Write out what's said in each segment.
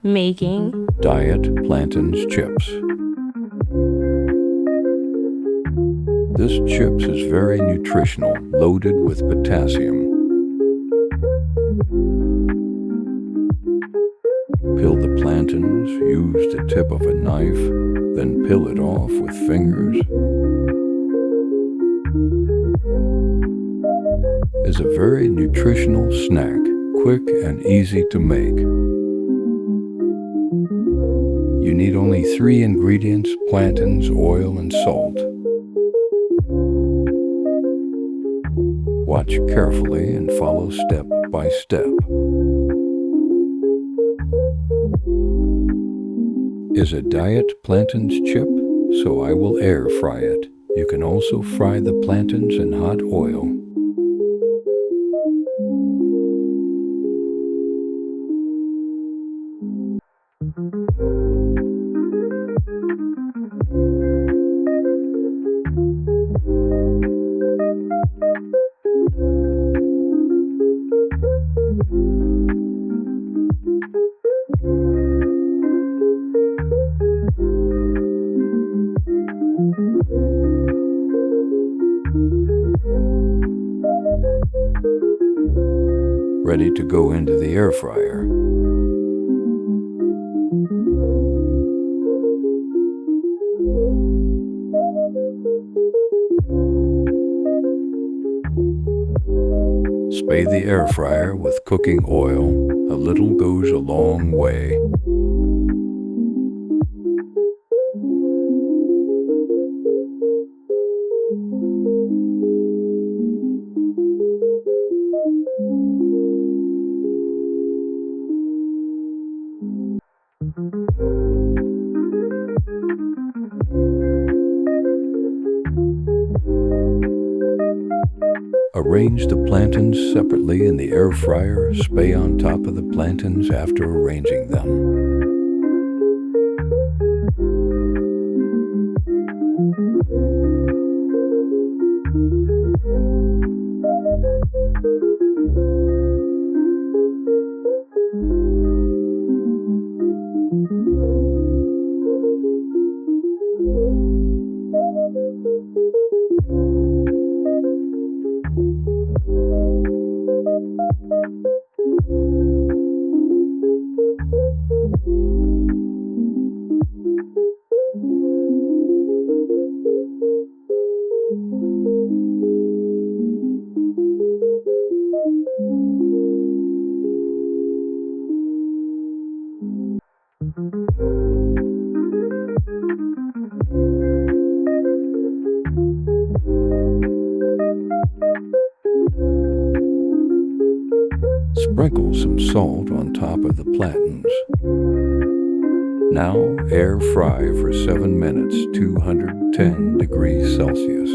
Making Diet Plantains Chips. This chips is very nutritional, loaded with potassium. Peel the plantains, use the tip of a knife, then peel it off with fingers. Is a very nutritional snack, quick and easy to make. You need only 3 ingredients: plantains, oil, and salt. Watch carefully and follow step by step. Is a diet plantains chip, so I will air fry it. You can also fry the plantains in hot oil. Ready to go into the air fryer. Spray the air fryer with cooking oil. A little goes a long way. Arrange the plantains separately in the air fryer. Spray on top of the plantains after arranging them. Sprinkle some salt on top of the plantains. Now air fry for 7 minutes, 210 degrees Celsius.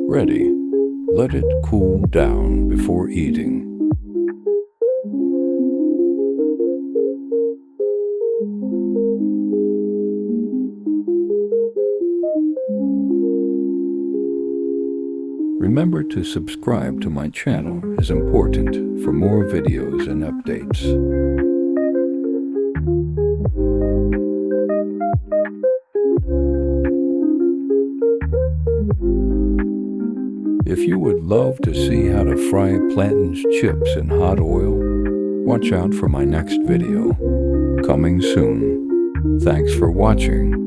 Ready. Let it cool down before eating. Remember to subscribe to my channel, is important for more videos and updates. If you would love to see how to fry plantains chips in hot oil, watch out for my next video, coming soon. Thanks for watching.